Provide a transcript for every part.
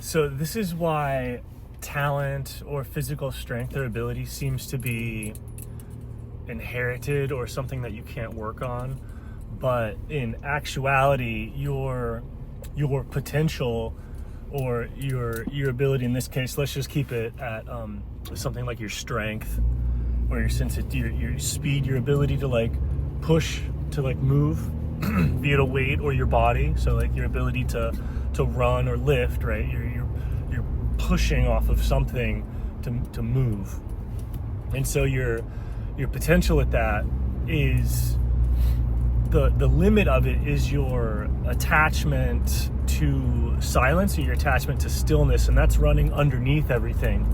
So this is why talent or physical strength or ability seems to be inherited or something that you can't work on. But in actuality, your potential or your ability in this case, let's just keep it at something like your strength or your your speed, your ability to like push, to like move via a weight or your body. So like your ability to run or lift, right? You're pushing off of something to move. And so your potential at that is the limit of it is your attachment to silence or your attachment to stillness, and that's running underneath everything.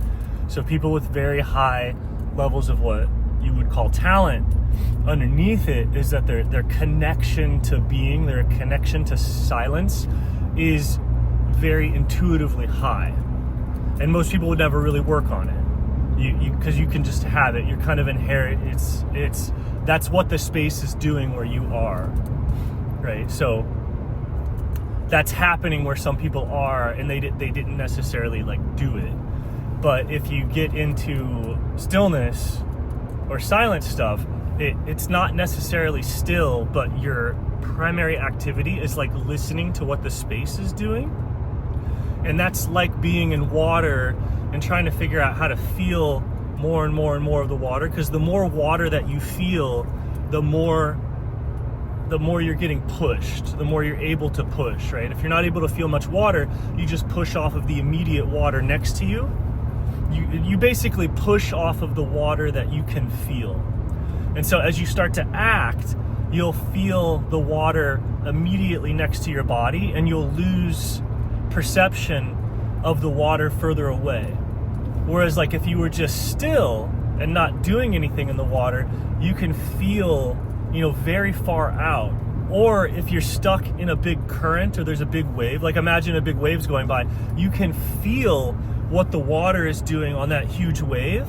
So people with very high levels of what you would call talent, underneath it is that their connection to being, their connection to silence is very intuitively high. And most people would never really work on it. Because you can just have it. You're kind of inherent. It's that's what the space is doing where you are, right? So that's happening where some people are, and they didn't necessarily like do it. But if you get into stillness or silent stuff, it's not necessarily still, but your primary activity is like listening to what the space is doing. And that's like being in water and trying to figure out how to feel more and more and more of the water, because the more water that you feel, the more you're getting pushed, the more you're able to push, right? If you're not able to feel much water, you just push off of the immediate water next to you. You basically push off of the water that you can feel. And so as you start to act, you'll feel the water immediately next to your body, and you'll lose perception of the water further away. Whereas like if you were just still and not doing anything in the water, you can feel, very far out. Or if you're stuck in a big current or there's a big wave, like imagine a big wave's going by, you can feel what the water is doing on that huge wave.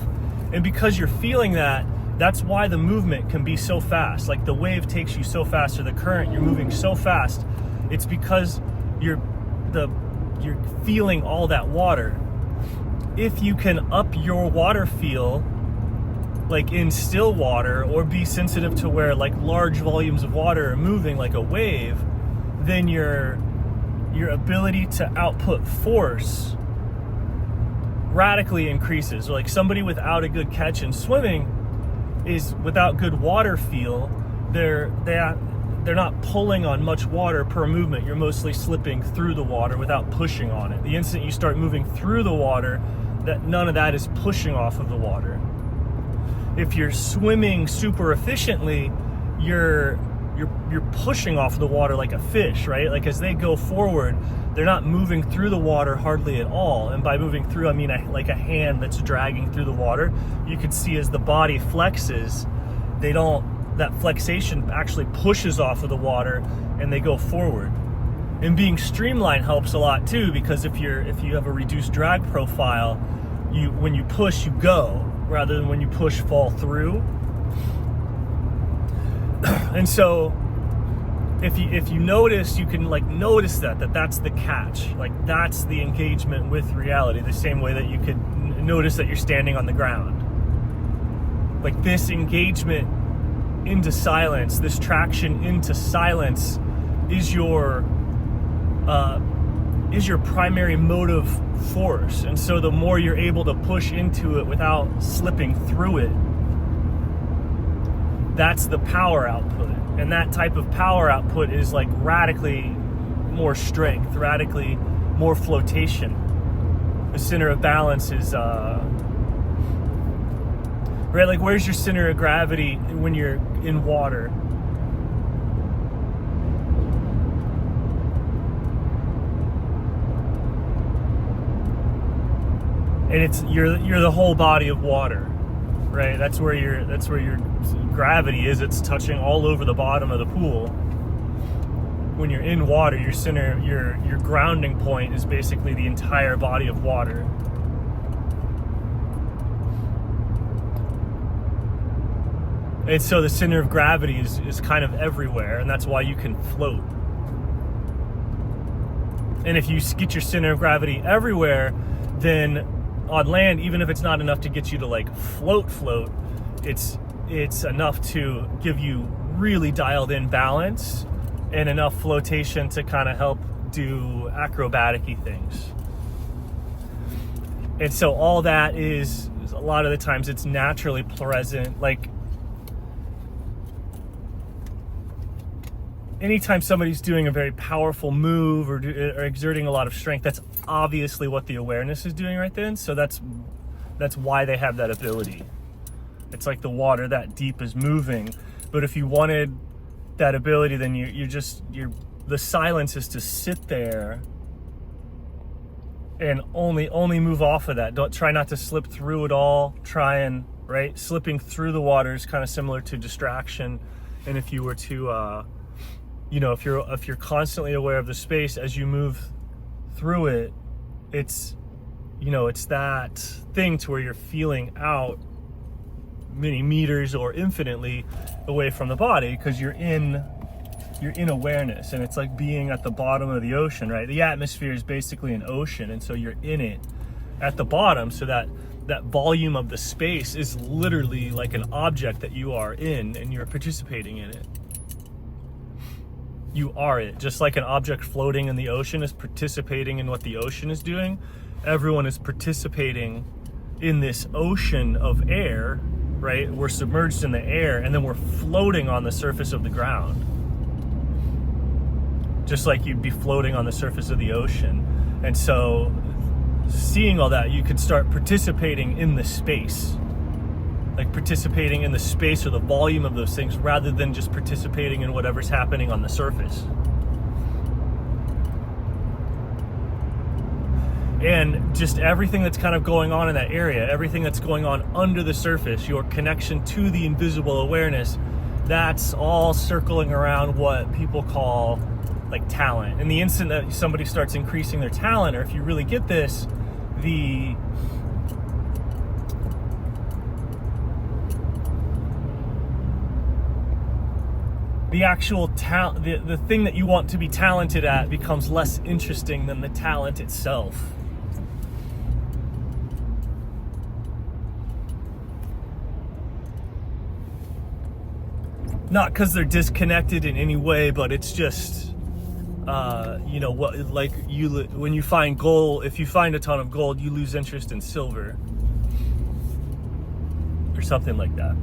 And because you're feeling that, that's why the movement can be so fast. Like the wave takes you so fast, or the current, you're moving so fast. It's because you're feeling all that water. If you can up your water feel, like in still water, or be sensitive to where like large volumes of water are moving like a wave, then your ability to output force radically increases. Like somebody without a good catch in swimming is without good water feel, they're not pulling on much water per movement. You're mostly slipping through the water without pushing on it. The instant you start moving through the water, that none of that is pushing off of the water. If you're swimming super efficiently, you're pushing off the water like a fish, right? Like as they go forward, they're not moving through the water hardly at all. And by moving through, I mean like a hand that's dragging through the water. You can see as the body flexes, that flexation actually pushes off of the water and they go forward. And being streamlined helps a lot too, because if you have a reduced drag profile, when you push, you go, rather than when you push, fall through. And so if you notice, you can like notice that's the catch. Like that's the engagement with reality, the same way that you could notice that you're standing on the ground. Like this engagement into silence, this traction into silence is your primary motive force. And so the more you're able to push into it without slipping through it, that's the power output. And that type of power output is like radically more strength, radically more flotation. The center of balance is right, like where's your center of gravity when you're in water? And you're the whole body of water, right? That's where your gravity is. It's touching all over the bottom of the pool. When you're in water, your center, your grounding point is basically the entire body of water. And so the center of gravity is kind of everywhere, and that's why you can float. And if you get your center of gravity everywhere, then on land, even if it's not enough to get you to like float, it's enough to give you really dialed in balance and enough flotation to kind of help do acrobatic-y things. And so all that is a lot of the times it's naturally present. Like anytime somebody's doing a very powerful move or exerting a lot of strength, that's obviously what the awareness is doing right then. So that's why they have that ability. It's like the water that deep is moving. But if you wanted that ability, then the silence is to sit there and only move off of that. Don't try not to slip through it all. Right? Slipping through the water is kind of similar to distraction. And if you were to if you're constantly aware of the space as you move through it, it's that thing to where you're feeling out many meters or infinitely away from the body, because you're in awareness. And it's like being at the bottom of the ocean, right? The atmosphere is basically an ocean, and so you're in it at the bottom, so that volume of the space is literally like an object that you are in, and you're participating in it. You are it. Just like an object floating in the ocean is participating in what the ocean is doing, everyone is participating in this ocean of air, right? We're submerged in the air, and then we're floating on the surface of the ground. Just like you'd be floating on the surface of the ocean. And so seeing all that, you could start participating in the space. Like participating in the space or the volume of those things, rather than just participating in whatever's happening on the surface. And just everything that's kind of going on in that area, everything that's going on under the surface, your connection to the invisible awareness, that's all circling around what people call like talent. And the instant that somebody starts increasing their talent, or if you really get this, the actual the thing that you want to be talented at becomes less interesting than the talent itself. Not because they're disconnected in any way, but it's just when you find gold, if you find a ton of gold, you lose interest in silver or something like that.